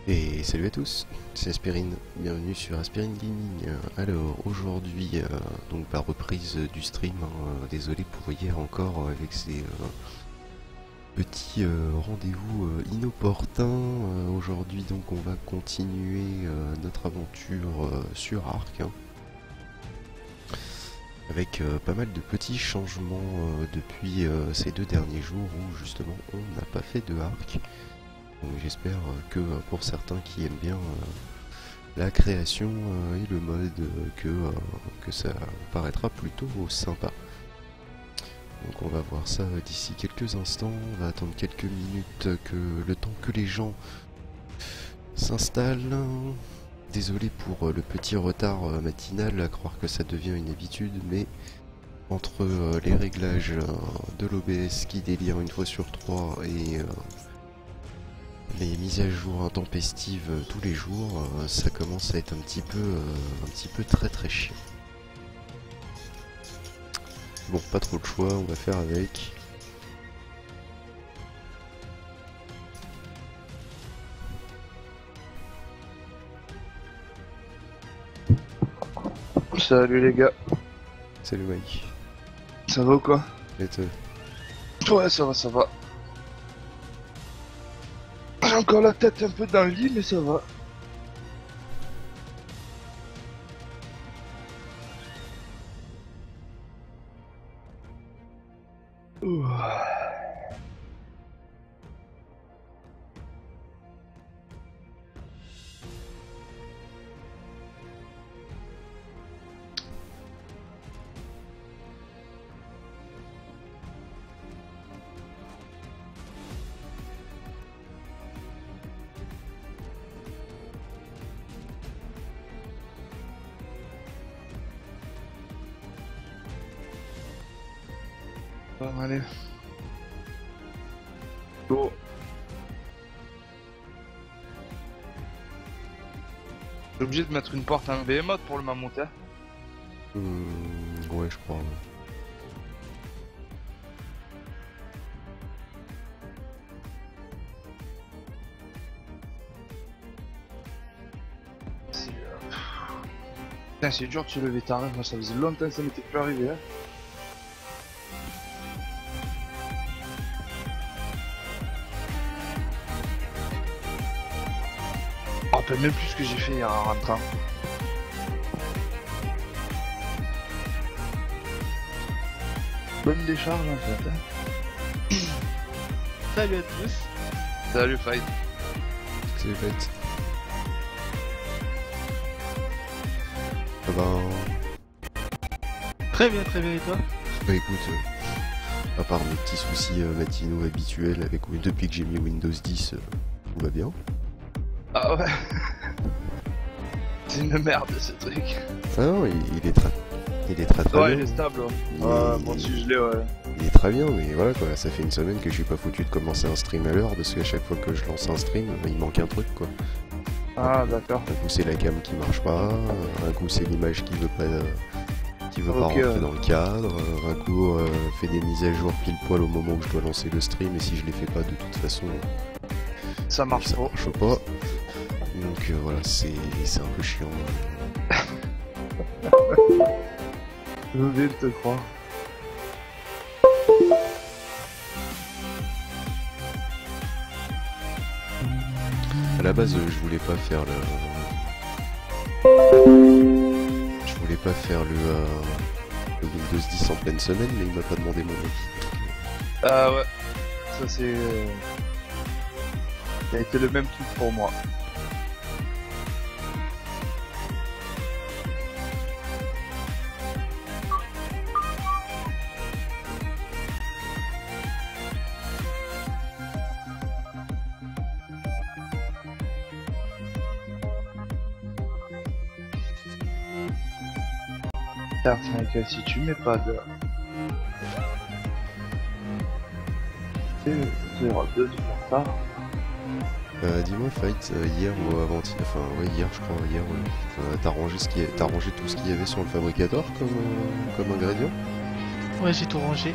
Et salut à tous, c'est Aspirine, bienvenue sur Aspirine Gaming. Alors aujourd'hui, donc par reprise du stream, hein, désolé pour hier encore avec ces petits rendez-vous inopportuns. Aujourd'hui donc on va continuer notre aventure sur Ark, hein, avec pas mal de petits changements depuis ces 2 derniers jours où justement on n'a pas fait de Ark. Donc j'espère que pour certains qui aiment bien la création et le mode, que ça paraîtra plutôt sympa. Donc on va voir ça d'ici quelques instants, on va attendre quelques minutes le temps que les gens s'installent. Désolé pour le petit retard matinal, à croire que ça devient une habitude, mais entre les réglages de l'OBS qui délire une fois sur 3 et les mises à jour intempestives tous les jours, ça commence à être un petit peu très chiant. Bon, pas trop de choix, on va faire avec. Salut les gars, Salut Mike. ça va ou quoi? Et toi? Ouais, ça va, ça va. J'ai encore la tête un peu dans le lit, mais ça va. Ouh. Bon, allez. Bon. J'ai obligé de mettre une porte à un behemoth pour le mammouth, hein. Ouais, je crois. Ouais. Putain, c'est dur de se lever tard, hein. Moi ça faisait longtemps que ça m'était plus arrivé, hein. Je me rappelle même plus ce que j'ai fait hier en rentrant. Bonne décharge en fait, hein. Salut à tous. Salut Fight. C'est fait. Ah Très bien et toi? bah écoute, à part mes petits soucis matinaux habituels depuis que j'ai mis Windows 10, tout va bien. Ah ouais. C'est une merde ce truc. Ah non, il est très Ouais, bien. il est stable. Ouais. Il Ouais, est- moi aussi je l'ai, ouais. Il est très bien, mais voilà quoi, ça fait une semaine que je suis pas foutu de commencer un stream à l'heure, parce qu'à chaque fois que je lance un stream, il manque un truc quoi. Ah d'accord. Un coup c'est la cam qui marche pas, un coup c'est l'image qui veut pas Ok, rentrer ouais. dans le cadre, un coup fait des mises à jour pile poil au moment où je dois lancer le stream, et si je les fais pas de toute façon, Ça marche ça pas. marche pas. Donc voilà, c'est un peu chiant. Je vais te croire. À la base, je voulais pas faire le... Je voulais pas faire le Windows 10 en pleine semaine, mais il m'a pas demandé mon avis. Ah ouais. Ça c'est... Ça a été le même truc pour moi. Putain, que si tu mets pas de... Tu auras deux de faire ça. Dis-moi, Fight, hier ou avant-hier, enfin ouais, hier je crois, hier, ouais. T'as rangé tout ce qu'il y avait sur le fabricateur comme ingrédient? Ouais, j'ai tout rangé.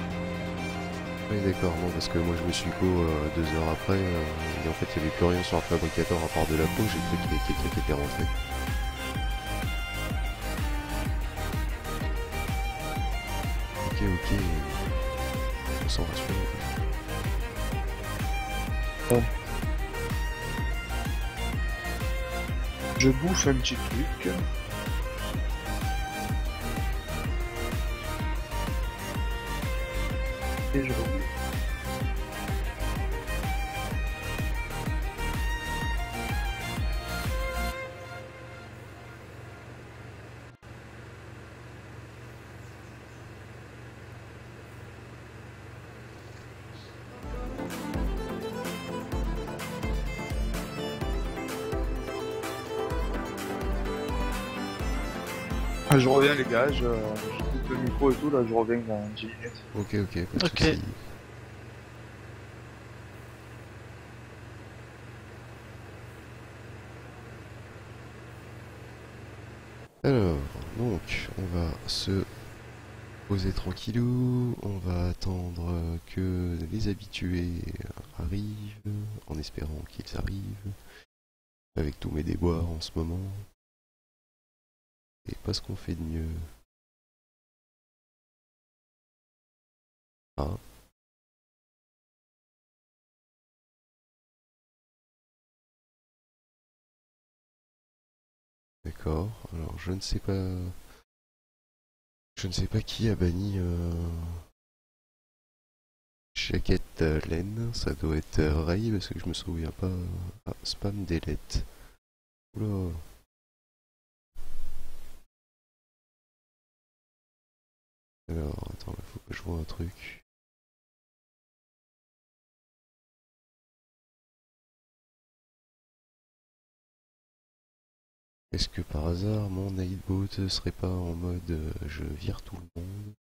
Oui, d'accord, non, parce que moi je me suis co 2 heures après, et en fait il n'y avait plus rien sur le fabricateur à part de la peau, j'ai cru qu'il y avait quelqu'un qui était rentré. Ok, ok, on s'en rassure. Je bouffe un petit truc. Et je reviens. Ah, je reviens les gars, je coupe le micro et tout, là je reviens dans 10 minutes. Ok, ok, pas de Ok. soucis. Alors, donc, on va se poser tranquillou, on va attendre que les habitués arrivent, en espérant qu'ils arrivent, avec tous mes déboires en ce moment. Et pas ce qu'on fait de mieux. Ah, d'accord. Alors, je ne sais pas... Je ne sais pas qui a banni jaquette laine. Ça doit être Ray, parce que je me souviens pas... Ah, spam delete. Oula. Alors, attends, il faut que je vois un truc. Est-ce que par hasard mon Nightbot serait pas en mode je vire tout le monde?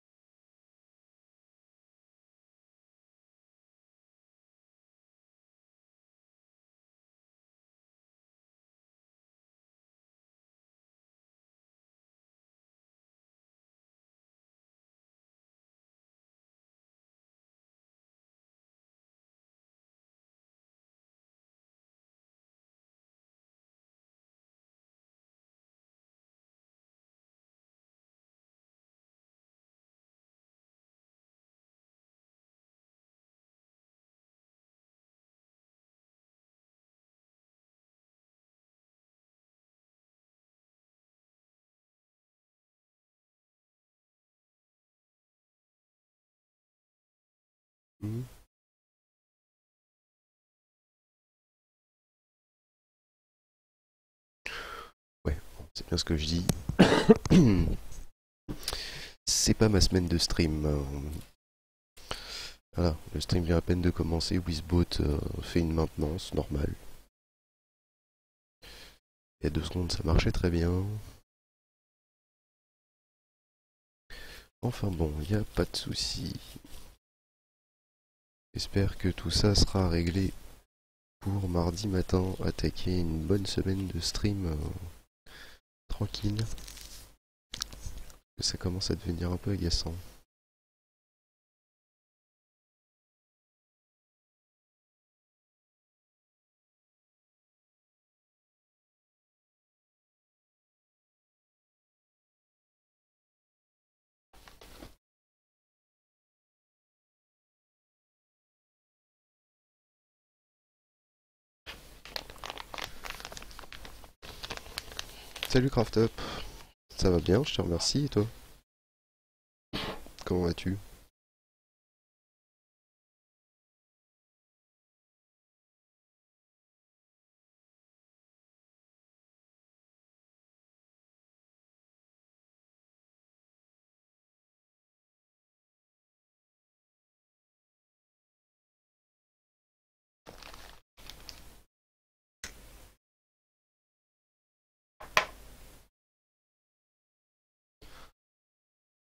Hmm. Ouais, bon, c'est bien ce que je dis. C'est pas ma semaine de stream. Voilà, le stream vient à peine de commencer. Wizbot fait une maintenance normale. Il y a 2 secondes, ça marchait très bien. Enfin bon, il n'y a pas de souci. J'espère que tout ça sera réglé pour mardi matin. Attaquer une bonne semaine de stream tranquille. Ça commence à devenir un peu agaçant. Salut Craft ça va bien, je te remercie, et toi? Comment vas-tu?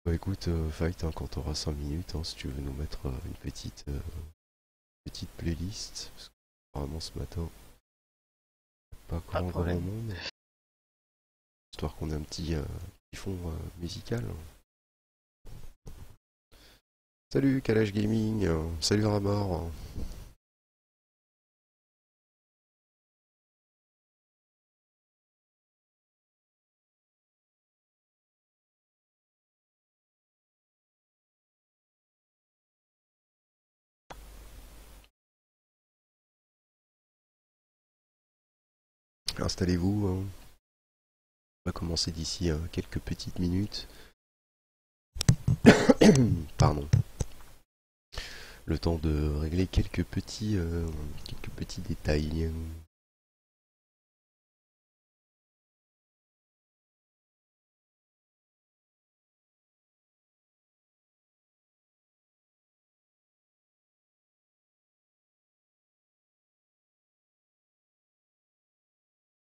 Bah écoute, Fight, hein, quand t'auras 5 minutes, hein, si tu veux nous mettre une petite playlist, parce que apparemment ce matin, pas Pas de grand problème. monde, histoire qu'on ait un petit fond musical. Salut Kalash Gaming, salut Ramor. Installez-vous, hein. On va commencer d'ici quelques petites minutes. Pardon. Le temps de régler quelques petits détails.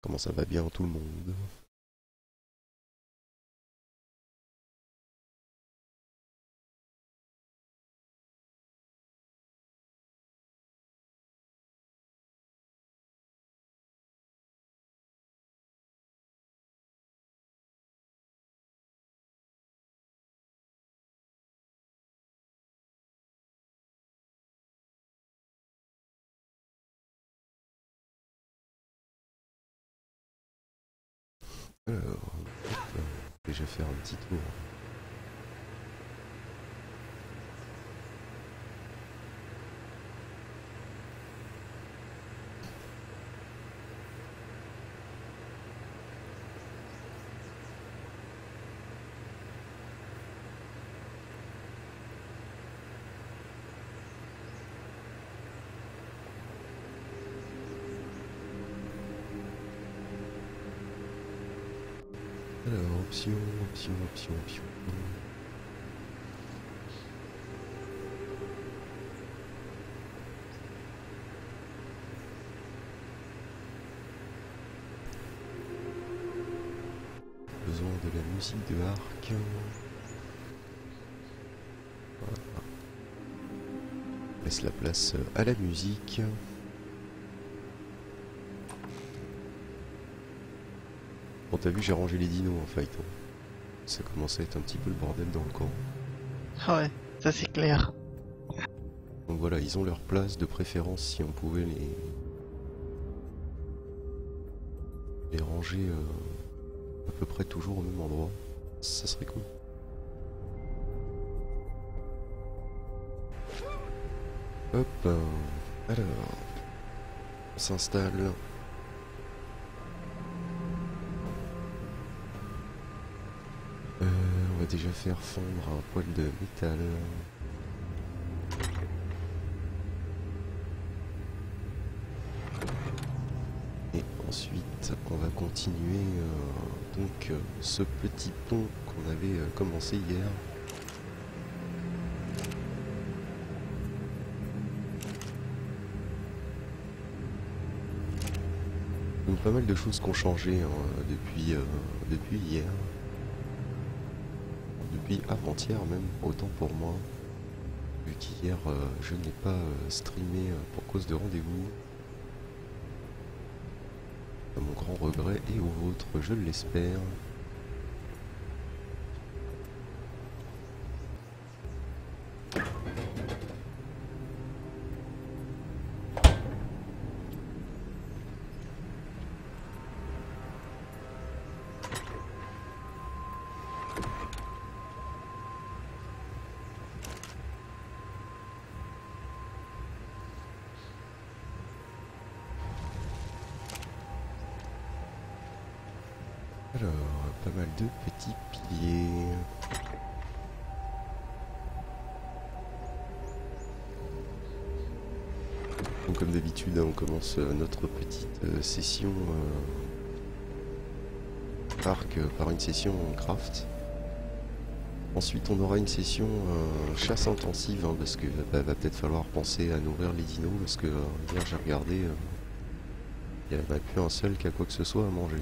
Comment ça va bien tout le monde? Alors, déjà faire un petit tour. Alors, option. Besoin de la musique de Arc. Voilà. Laisse la place à la musique. Bon, t'as vu, j'ai rangé les dinos en fait. Ça commençait à être un petit peu le bordel dans le camp. Ouais, ça c'est clair. Donc voilà, ils ont leur place, de préférence si on pouvait les ranger à peu près toujours au même endroit, ça serait cool. Hop, alors, on s'installe. On va déjà faire fondre un poil de métal. Et ensuite, on va continuer donc ce petit pont qu'on avait commencé hier. Donc pas mal de choses qui ont changé hein, depuis hier. Depuis avant-hier même, autant pour moi. Vu qu'hier je n'ai pas streamé pour cause de rendez-vous. À mon grand regret et au vôtre, je l'espère. Alors, pas mal de petits piliers. Donc, comme d'habitude, on commence notre petite session Arc par une session craft. Ensuite, on aura une session chasse intensive, hein, parce que va peut-être falloir penser à nourrir les dinos, parce que hier j'ai regardé, il n'y en a plus un seul qui a quoi que ce soit à manger.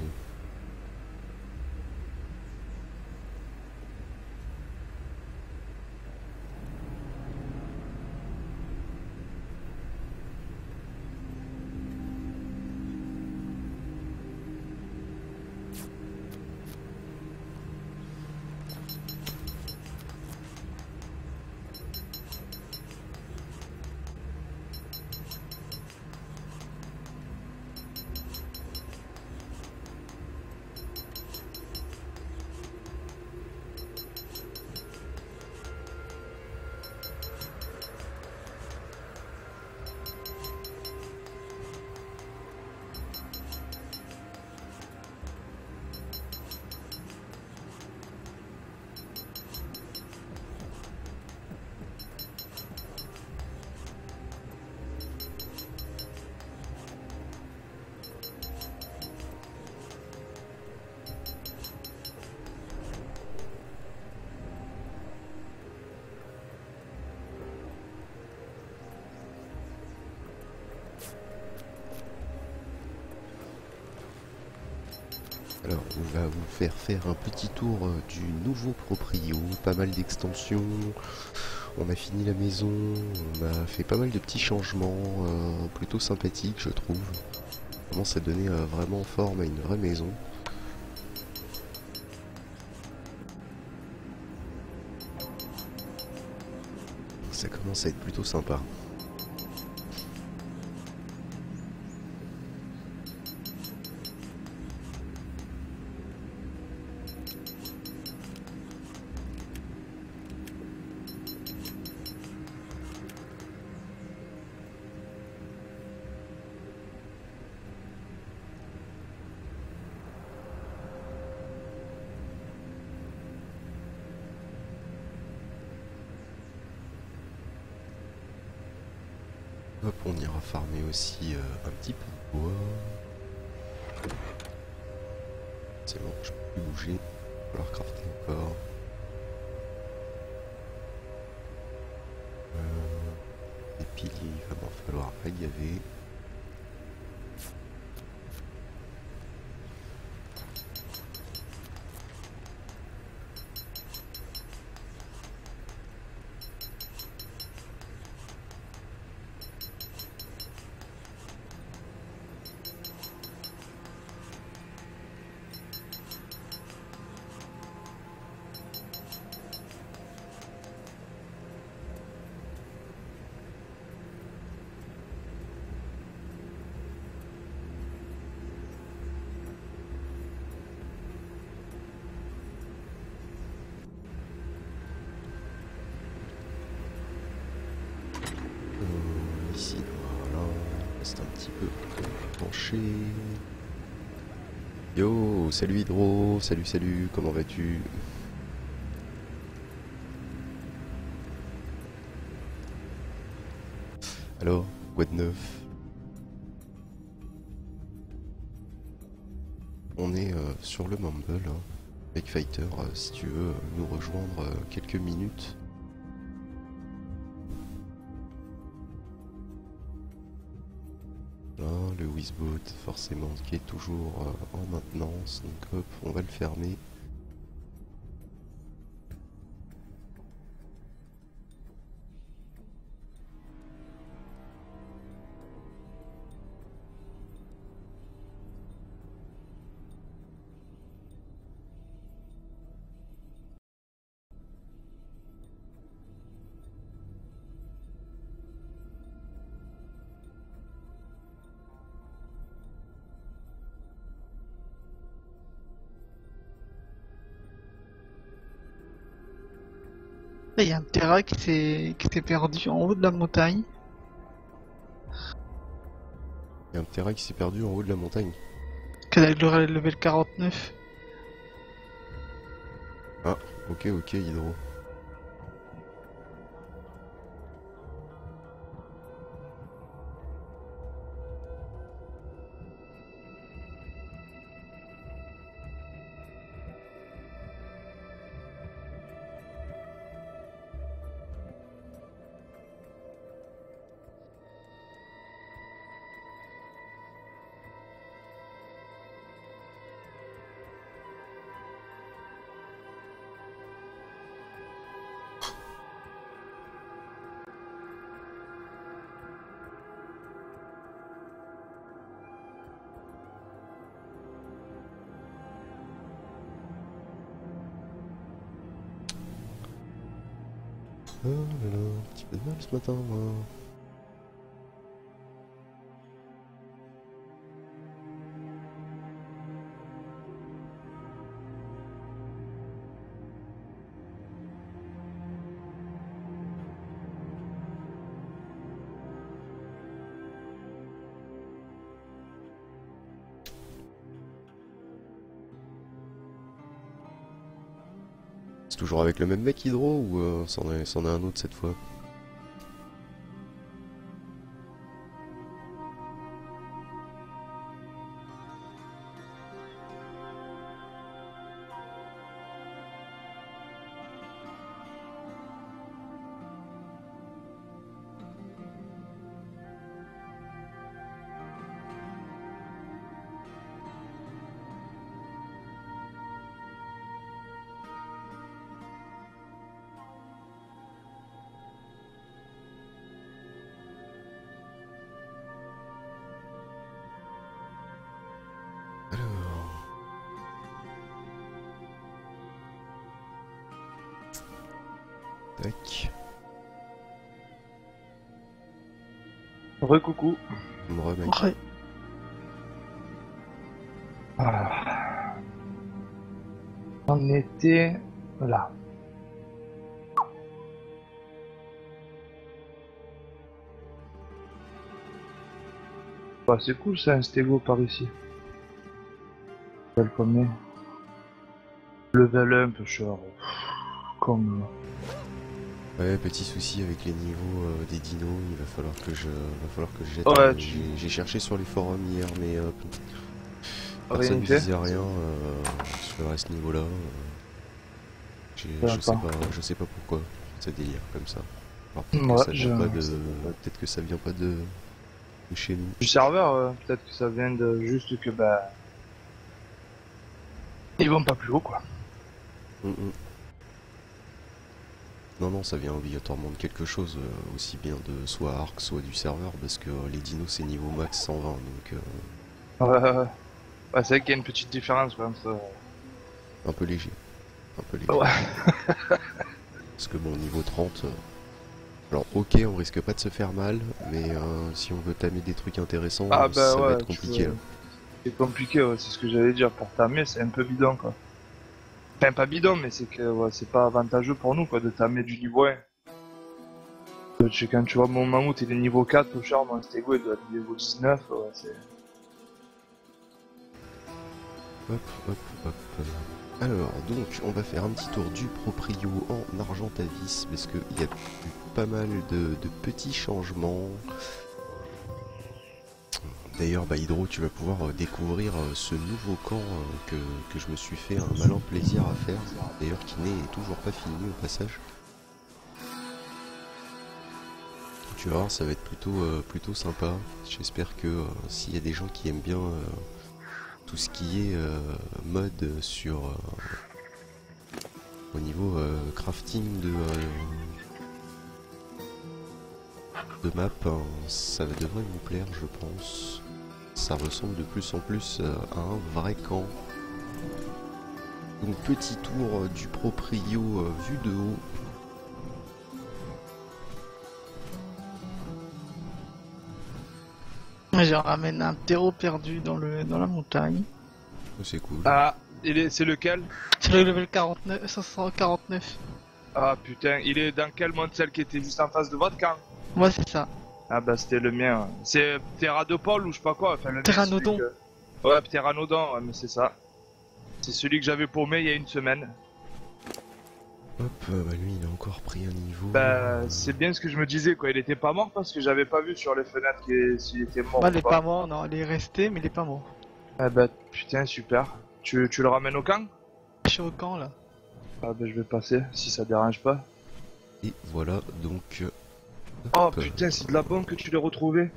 Alors, on va vous faire un petit tour du nouveau proprio, pas mal d'extensions, on a fini la maison, on a fait pas mal de petits changements, plutôt sympathiques je trouve. On commence à donner vraiment forme à une vraie maison. Ça commence à être plutôt sympa. Hop, on ira farmer aussi un petit peu de bois. C'est bon, je peux plus bouger. Il va falloir crafter encore. Les piliers, il va m'en falloir agaver. Ici, voilà, on reste un petit peu penché. Yo, salut Hydro, salut, comment vas-tu? Alors, quoi de neuf? On est sur le Mumble, hein, avec Fighter, si tu veux nous rejoindre quelques minutes. Là, le Wizboat, forcément, qui est toujours en maintenance, donc hop, on va le fermer. Là, il y a un Terra qui s'est perdu en haut de la montagne. Il y a un terrain qui s'est perdu en haut de la montagne. Qu'elle a le level 49. Ah, ok, Hydro. Oh là là, un petit peu de mal ce matin, moi. C'est toujours avec le même mec Hydro ou c'en est un autre cette fois? Tac. Re-coucou. Mec. Ouais. Ah. On était là. Bah, c'est cool ça, un stégo par ici. Level combien? Level 1 peu cher. Comme... Ouais, petit souci avec les niveaux des dinos, il va falloir que je jette. Ouais, J'ai cherché sur les forums hier, mais rien personne ne fait. disait rien sur ce niveau-là. Je sais pas pourquoi ça délire comme ça. Alors peut-être que ça vient pas de chez nous. Du serveur, peut-être que ça vient de juste que bah ils vont pas plus haut quoi. Non, ça vient obligatoirement de quelque chose, aussi bien de soit Arc, soit du serveur, parce que les dinos c'est niveau max 120, donc Ouais, c'est vrai qu'il y a une petite différence quand même. un peu léger. Ouais. Parce que bon, niveau 30, alors ok, on risque pas de se faire mal, mais si on veut tamer des trucs intéressants, ça va être compliqué. C'est compliqué, ouais, c'est ce que j'allais dire. Pour tamer, c'est un peu bidon quoi. Enfin, pas bidon, mais c'est que ouais, c'est pas avantageux pour nous quoi de tamer du niveau 1. Quand tu vois mon mammouth, il est niveau 4, au char, mon stégo il doit être niveau 19, ouais, c'est... Hop. Alors, donc, on va faire un petit tour du proprio en Argentavis, parce qu'il y a eu pas mal de petits changements. D'ailleurs, Hydro, tu vas pouvoir découvrir ce nouveau camp que je me suis fait un malin plaisir à faire, d'ailleurs qui n'est toujours pas fini au passage. Tu vas voir, ça va être plutôt sympa. J'espère que s'il y a des gens qui aiment bien tout ce qui est mode sur au niveau crafting de map, hein, ça devrait vous plaire, je pense. Ça ressemble de plus en plus à un vrai camp. Donc petit tour du proprio vu de haut. Je ramène un terreau perdu dans la montagne. C'est cool. Ah, c'est lequel? C'est le level 49, 549. Ah putain, il est dans quel monde, celle qui était juste en face de votre camp? Ouais, c'est ça. Ah bah c'était le mien. C'est Pteranodon ou je sais pas quoi. Enfin, Pteranodon. Ouais, Pteranodon, ouais, mais c'est ça. C'est celui que j'avais paumé il y a une semaine. Hop, lui il a encore pris un niveau. Bah c'est bien ce que je me disais quoi, il était pas mort parce que j'avais pas vu sur les fenêtres s'il était mort. Bah, il est pas mort, non, il est resté, mais il est pas mort. Ah bah putain, super. Tu le ramènes au camp? Je suis au camp là. Ah bah je vais passer, si ça dérange pas. Et voilà, donc... Oh putain, c'est de la bombe que tu l'as retrouvé.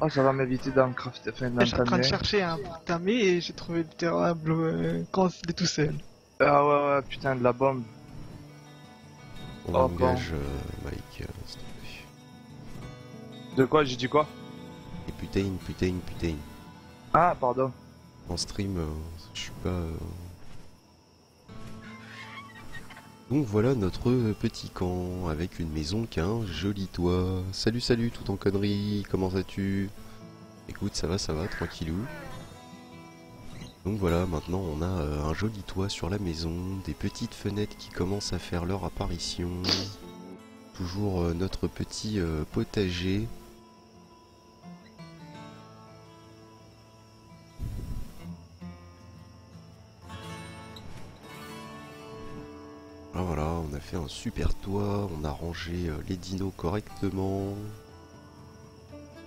Oh, ça va m'éviter d'en craft. Enfin, Je suis en train de chercher un tamé et j'ai trouvé le terrain bleu quand il est tout seul. Ah ouais, putain, de la bombe. On engage Mike, s'il te plaît. De quoi? J'ai dit quoi? Et putain. Ah, pardon. En stream, je suis pas... Donc voilà notre petit camp, avec une maison qui a un joli toit. Salut, tout en conneries, comment vas-tu? Écoute, ça va, tranquillou. Donc voilà, maintenant on a un joli toit sur la maison, des petites fenêtres qui commencent à faire leur apparition. Toujours notre petit potager. Alors voilà, on a fait un super toit, on a rangé les dinos correctement.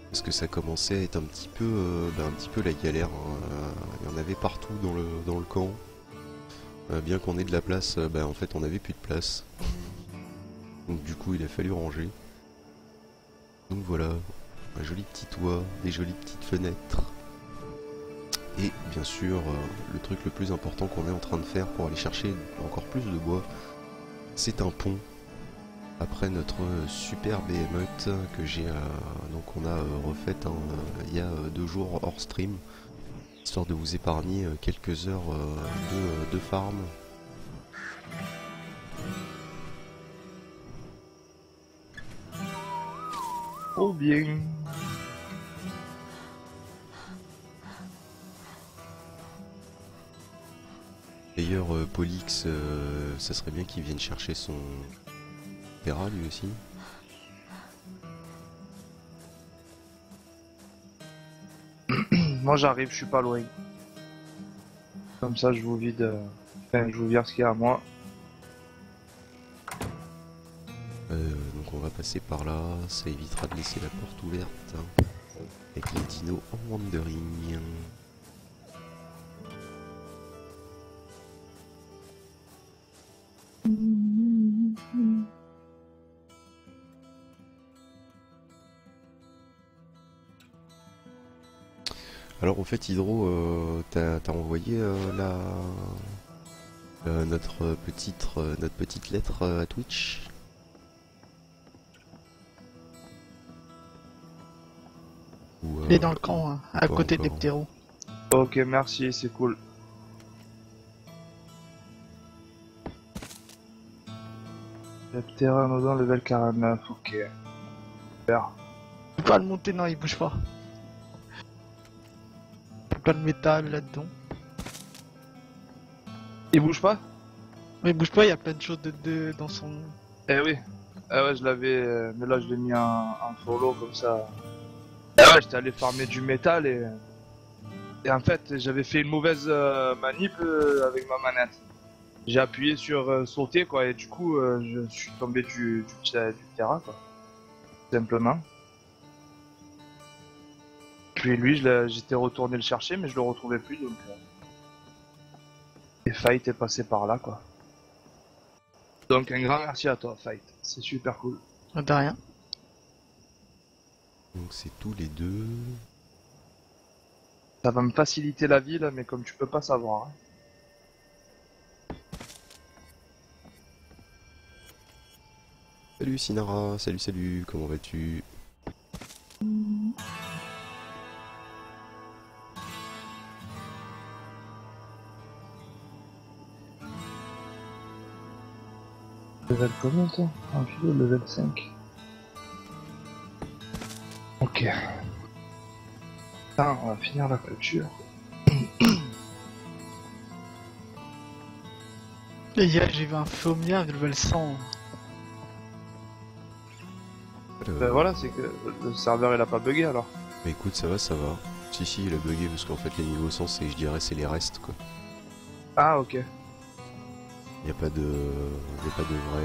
Parce que ça commençait à être un petit peu la galère, hein. Il y en avait partout dans le camp. Bien qu'on ait de la place, en fait on n'avait plus de place. Donc du coup il a fallu ranger. Donc voilà, un joli petit toit, des jolies petites fenêtres. Et bien sûr, le truc le plus important qu'on est en train de faire pour aller chercher encore plus de bois, c'est un pont. Après notre super behemoth que j'ai donc on a refait il y a 2 jours hors stream, histoire de vous épargner quelques heures de farm. trop bien. D'ailleurs, Polix, ça serait bien qu'il vienne chercher son Terra lui aussi. Moi j'arrive, je suis pas loin. Comme ça je vous vide, enfin, je vous vire ce qu'il y a à moi. Donc on va passer par là, ça évitera de laisser la porte ouverte. Hein, avec les dinos en wandering. Alors en fait Hydro, t'as envoyé notre petite lettre à Twitch. Ou, Il est dans le camp, hein, à pas côté des encore. ptéros. Ok, merci, c'est cool. Terrain Nodon level 49, ok. Super. Tu peux pas le monter, non, il bouge pas. Plein de métal là-dedans. Il bouge pas? Mais il bouge pas, il y a plein de choses dans son... Eh oui. Ah ouais, je l'avais, mais là je l'ai mis en solo comme ça. Ah ouais, j'étais allé farmer du métal et en fait j'avais fait une mauvaise manip avec ma manette. J'ai appuyé sur sauter quoi et du coup je suis tombé du terrain quoi. Simplement. Puis lui j'étais retourné le chercher mais je le retrouvais plus donc... Et Fight est passé par là quoi. Donc un grand merci à toi Fight, c'est super cool. De rien. Donc c'est tous les deux. Ça va me faciliter la vie là mais comme tu peux pas savoir. Hein. Salut Sinara, salut, comment vas-tu? Level combien toi? Un kilo, level 5. Ok. Putain, on va finir la culture. Et hier, j'ai vu un Fomia level 100. Ben voilà, c'est que le serveur il a pas bugué alors. Bah écoute, ça va. Si, il a bugué parce qu'en fait les niveaux 100 c'est, je dirais, c'est les restes quoi. Ah ok. Y a pas de vrai.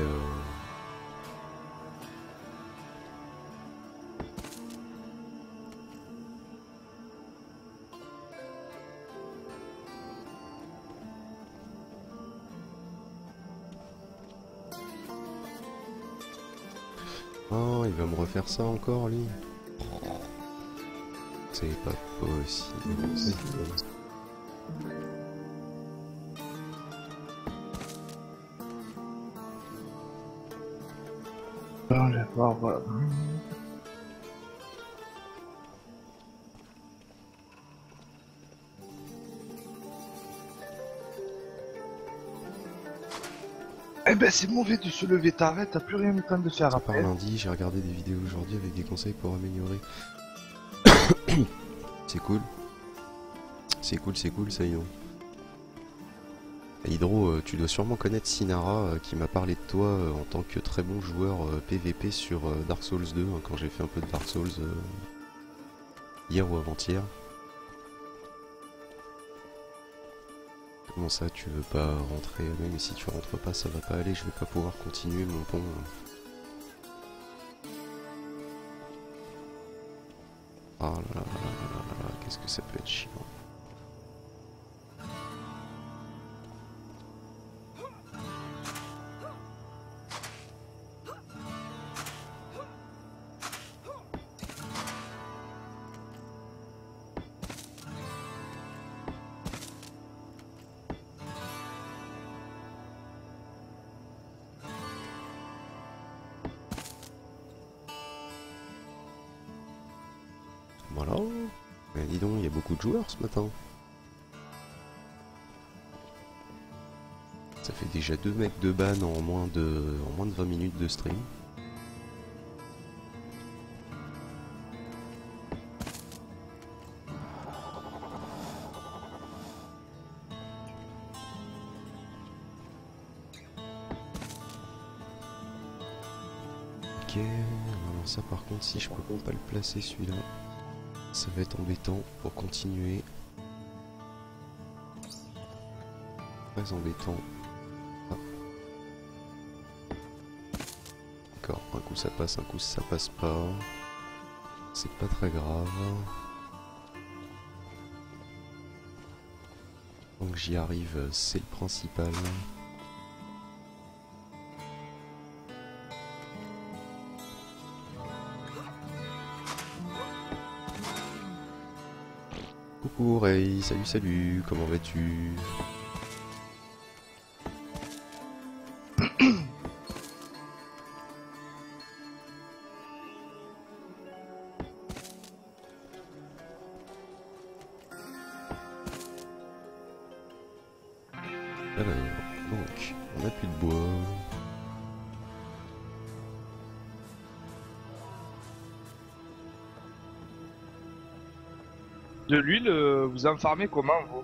Oh, il va me refaire ça encore lui. C'est pas possible. Bon, je vais voir, voilà. Eh ben c'est mauvais de se lever, t'arrêtes, t'as plus rien le temps de faire Par après. lundi, j'ai regardé des vidéos aujourd'hui avec des conseils pour améliorer. C'est cool. Ça y est. Hydro, tu dois sûrement connaître Sinara qui m'a parlé de toi en tant que très bon joueur PVP sur Dark Souls 2 hein, quand j'ai fait un peu de Dark Souls hier ou avant-hier. Comment ça, tu veux pas rentrer? Même si tu rentres pas, ça va pas aller, je vais pas pouvoir continuer mon pont. Ah là là là là là là, qu'est-ce que ça peut être chiant. Voilà. Mais dis donc, il y a beaucoup de joueurs ce matin. Ça fait déjà 2 mecs de ban en moins de 20 minutes de stream. Ok, alors ça par contre si je peux pas le placer celui-là, ça va être embêtant pour continuer. Très embêtant. Ah. D'accord, un coup ça passe, un coup ça passe pas. C'est pas très grave. Donc j'y arrive, c'est le principal. Coucou Ray, salut salut, comment vas-tu? Alors, donc, on n'a plus de bois. De l'huile, vous en farmez comment, vous?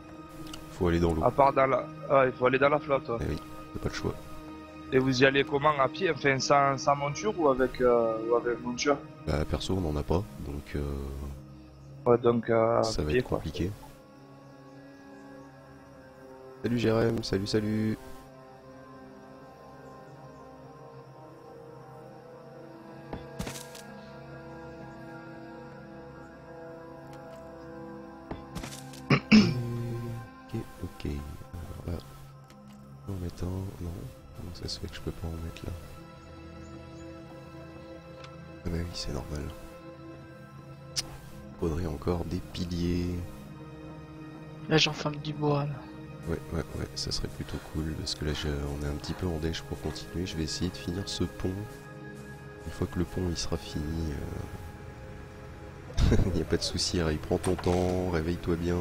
Faut aller dans l'eau. À part dans la... Ah, il faut aller dans la flotte. Eh oui, t'as pas le choix. Et vous y allez comment? À pied? Enfin, sans monture ou avec monture? Bah perso on n'en a pas, donc Ouais, donc ça va pied, être quoi. compliqué. Salut Jérém, salut salut. Ok. Alors là, en mettant... Non, comment ça se fait que je peux pas en mettre là? Ah bah oui, c'est normal. Faudrait encore des piliers. Là, j'enferme du bois, là. Ouais, ça serait plutôt cool, parce que là on est un petit peu en dèche pour continuer. Je vais essayer de finir ce pont. Une fois que le pont il sera fini, il n'y a pas de souci, Ray, prends ton temps, réveille-toi bien.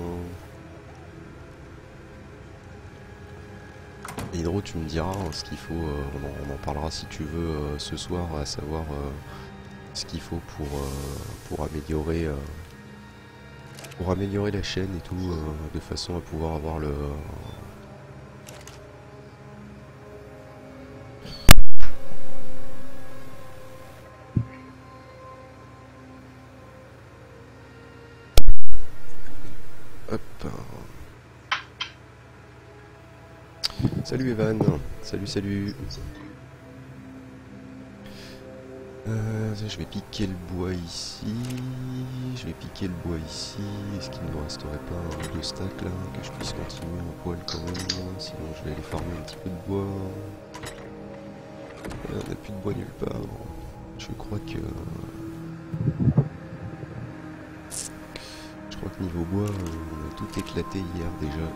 Hydro, tu me diras hein, ce qu'il faut, on en parlera si tu veux ce soir, à savoir ce qu'il faut pour améliorer la chaîne et tout, de façon à pouvoir avoir le... Hop. Salut Evan, salut. Je vais piquer le bois ici. Est-ce qu'il ne me resterait pas deux stacks là, que je puisse continuer en poil quand même? Sinon je vais aller farmer un petit peu de bois. On n'a plus de bois nulle part. Je crois que niveau bois, on a tout éclaté hier déjà.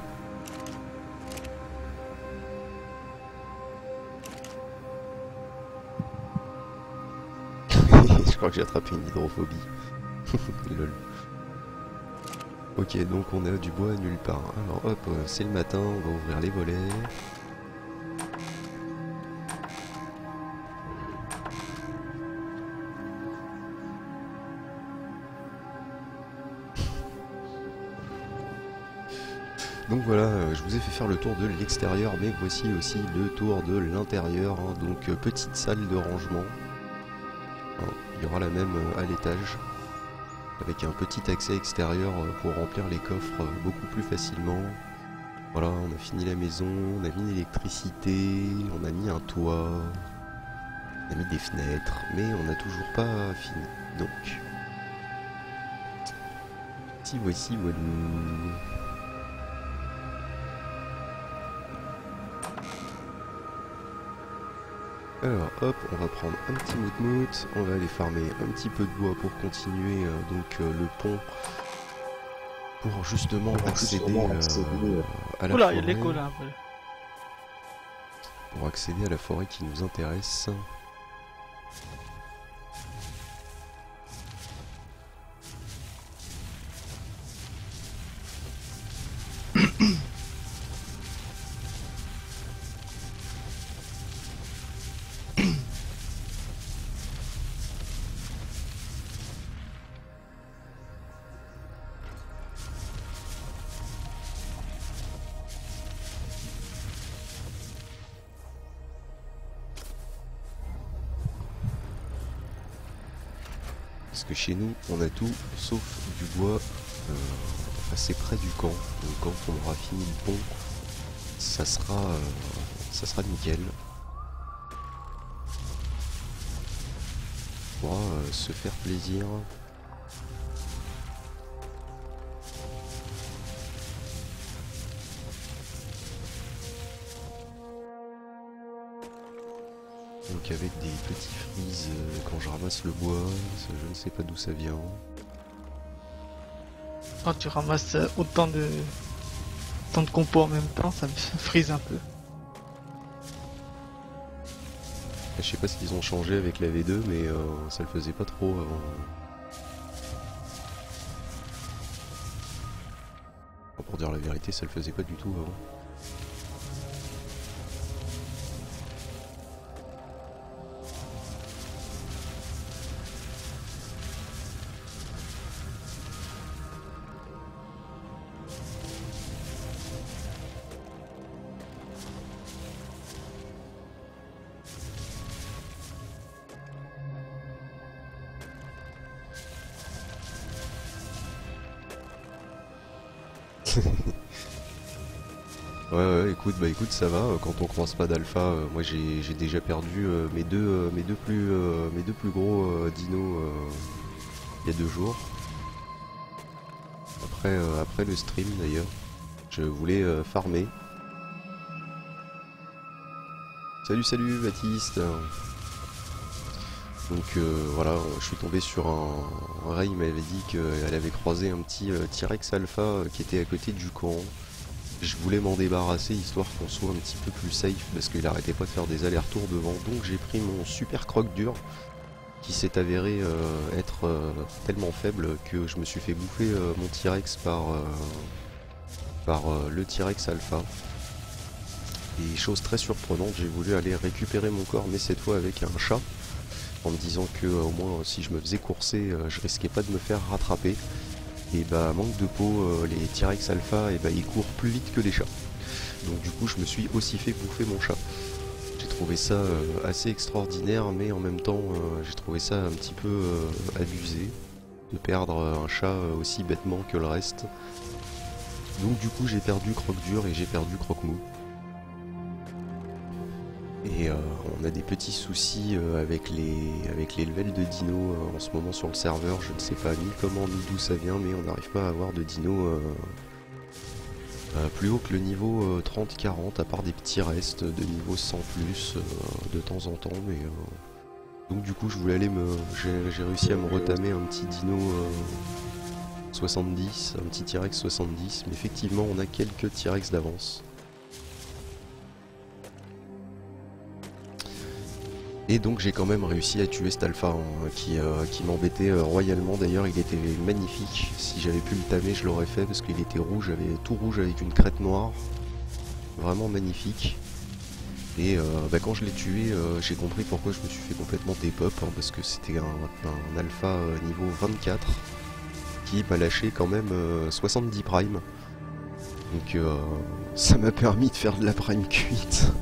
Je crois que j'ai attrapé une hydrophobie. Lol. Ok, donc on a du bois nulle part. Alors hop, c'est le matin, on va ouvrir les volets. Donc voilà, je vous ai fait faire le tour de l'extérieur, mais voici aussi le tour de l'intérieur. Hein, donc petite salle de rangement. Hein, il y aura la même à l'étage, avec un petit accès extérieur pour remplir les coffres beaucoup plus facilement. Voilà, on a fini la maison, on a mis l'électricité, on a mis un toit, on a mis des fenêtres, mais on n'a toujours pas fini. Donc, voici voilou. Alors hop, on va prendre un petit moutmout, on va aller farmer un petit peu de bois pour continuer le pont, pour justement accéder à la Oula, forêt. il y a de l'écho là. Ouais. Pour accéder à la forêt qui nous intéresse. Parce que chez nous, on a tout sauf du bois assez près du camp. Donc quand on aura fini le pont, ça sera nickel. On pourra se faire plaisir. Donc avec des petits frises quand je ramasse le bois, ça, je ne sais pas d'où ça vient. Quand tu ramasses autant de compos en même temps, ça me frise un peu. Je sais pas ce qu'ils ont changé avec la V2, mais ça le faisait pas trop avant. Enfin, pour dire la vérité, ça le faisait pas du tout avant. Ouais, écoute, ça va. Quand on croise pas d'alpha, moi j'ai déjà perdu mes deux plus gros dinos il y a 2 jours. Après le stream d'ailleurs, je voulais farmer. Salut Baptiste. Donc voilà, je suis tombé sur un Ray, il m'avait dit qu'elle avait croisé un petit T-Rex alpha qui était à côté du camp. Je voulais m'en débarrasser histoire qu'on soit un petit peu plus safe parce qu'il arrêtait pas de faire des allers-retours devant. Donc j'ai pris mon super croc dur qui s'est avéré être tellement faible que je me suis fait bouffer mon T-Rex par le T-Rex alpha. Et chose très surprenante, j'ai voulu aller récupérer mon corps mais cette fois avec un chat en me disant que au moins si je me faisais courser je risquais pas de me faire rattraper. Et bah manque de peau, les T-Rex alpha, et bah ils courent plus vite que les chats. Donc du coup je me suis aussi fait bouffer mon chat. J'ai trouvé ça assez extraordinaire, mais en même temps j'ai trouvé ça un petit peu abusé de perdre un chat aussi bêtement que le reste. Donc du coup j'ai perdu Croc dur et j'ai perdu Croc mou. Et on a des petits soucis avec les levels de dinos en ce moment sur le serveur. Je ne sais pas ni comment ni d'où ça vient, mais on n'arrive pas à avoir de dinos plus haut que le niveau 30-40, à part des petits restes de niveau 100 plus de temps en temps. Mais donc du coup je voulais aller j'ai réussi à me retamer un petit dino 70, un petit T-Rex 70, mais effectivement on a quelques T-Rex d'avance. Et donc j'ai quand même réussi à tuer cet alpha hein, qui m'embêtait royalement. D'ailleurs il était magnifique. Si j'avais pu le tamer je l'aurais fait parce qu'il était rouge, tout rouge avec une crête noire. Vraiment magnifique. Et bah, quand je l'ai tué j'ai compris pourquoi je me suis fait complètement dépop hein, parce que c'était un alpha niveau 24 qui m'a lâché quand même 70 prime. Donc ça m'a permis de faire de la prime cuite.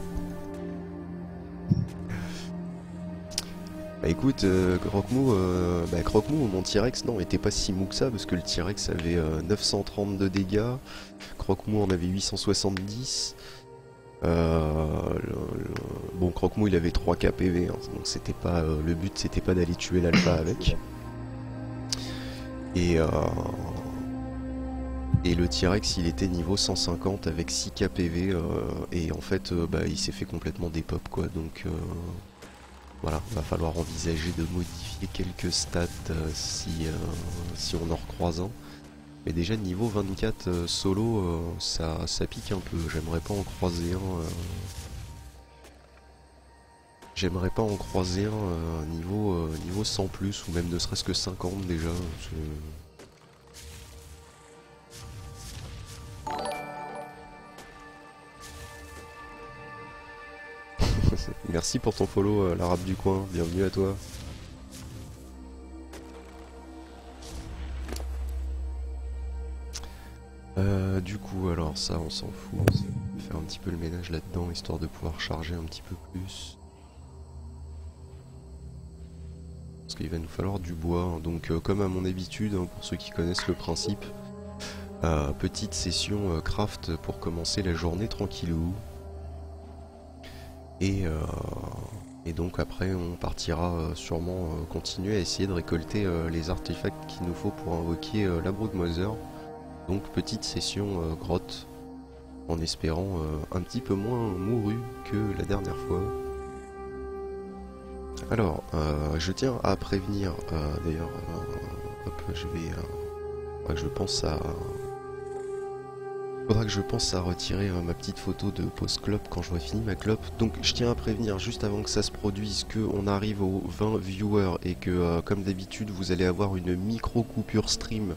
Bah écoute, Croc-Mou, mon T-Rex, non, était pas si mou que ça, parce que le T-Rex avait 932 dégâts, Croc-Mou en avait 870, bon, Croc-Mou il avait 3k PV, hein, donc c'était pas, le but c'était pas d'aller tuer l'alpha avec. Et le T-Rex il était niveau 150 avec 6k PV, et en fait, bah il s'est fait complètement dépop quoi, donc... Voilà, va falloir envisager de modifier quelques stats si on en recroise un. Mais déjà niveau 24 solo, ça pique un peu. J'aimerais pas en croiser un. J'aimerais pas en croiser un niveau 100 plus ou même ne serait-ce que 50 déjà. Merci pour ton follow, l'arabe du coin, bienvenue à toi. Du coup, alors ça, on s'en fout. On va faire un petit peu le ménage là-dedans, histoire de pouvoir charger un petit peu plus. parce qu'il va nous falloir du bois, hein. Donc comme à mon habitude, hein, pour ceux qui connaissent le principe, petite session craft pour commencer la journée tranquillou. Et donc après on partira sûrement continuer à essayer de récolter les artefacts qu'il nous faut pour invoquer la Broodmother. Donc petite session grotte, en espérant un petit peu moins mouru que la dernière fois. Alors, je tiens à prévenir, d'ailleurs, hop, je vais... faudra que je pense à retirer ma petite photo de post-clope quand j'aurai fini ma clope. Donc je tiens à prévenir juste avant que ça se produise qu'on arrive aux 20 viewers et que comme d'habitude vous allez avoir une micro coupure stream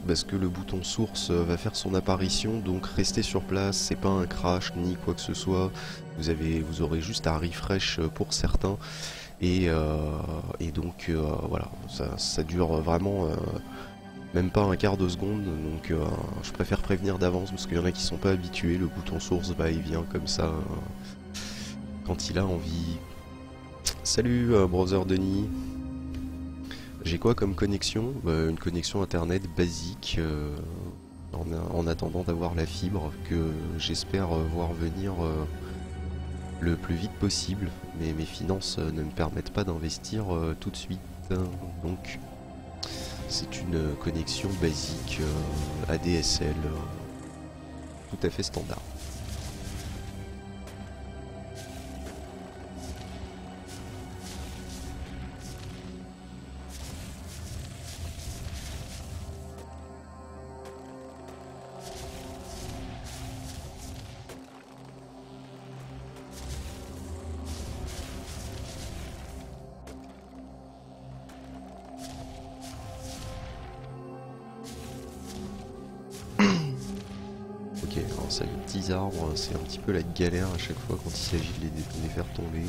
parce que le bouton source va faire son apparition, donc restez sur place, c'est pas un crash ni quoi que ce soit, vous aurez juste un refresh pour certains et donc voilà, ça dure vraiment... même pas un quart de seconde, donc je préfère prévenir d'avance parce qu'il y en a qui sont pas habitués, le bouton source va et vient comme ça quand il a envie. Salut Brother Denis. J'ai quoi comme connexion? Une connexion internet basique en attendant d'avoir la fibre que j'espère voir venir le plus vite possible, mais mes finances ne me permettent pas d'investir tout de suite, donc c'est une connexion basique ADSL, tout à fait standard. Alors ça, les petits arbres, c'est un petit peu la galère à chaque fois quand il s'agit de les faire tomber.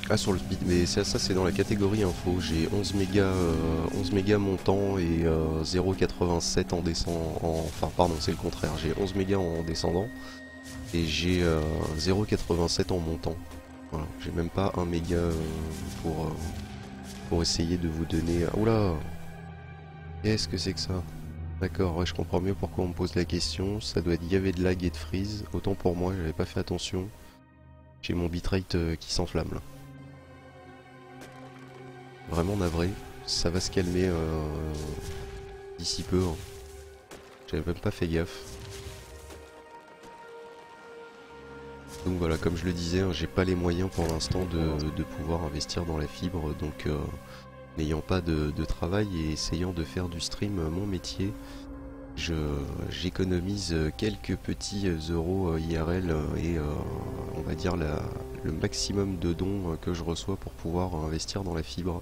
Ah, sur le speed, mais ça c'est dans la catégorie info. J'ai 11 mégas montant et 0,87 en descendant. Enfin, pardon, c'est le contraire. J'ai 11 mégas en descendant et j'ai 0,87 en montant. Voilà, j'ai même pas 1 méga pour essayer de vous donner. Oula! Qu'est-ce que c'est que ça? D'accord, ouais, je comprends mieux pourquoi on me pose la question. Ça doit être gavé de lag et de freeze. Autant pour moi, j'avais pas fait attention. J'ai mon bitrate qui s'enflamme là. Vraiment navré. Ça va se calmer d'ici peu, hein. J'avais même pas fait gaffe. Donc voilà, comme je le disais, hein, j'ai pas les moyens pour l'instant de pouvoir investir dans la fibre. Donc n'ayant pas de travail et essayant de faire du stream mon métier, j'économise quelques petits euros IRL et on va dire le maximum de dons que je reçois pour pouvoir investir dans la fibre.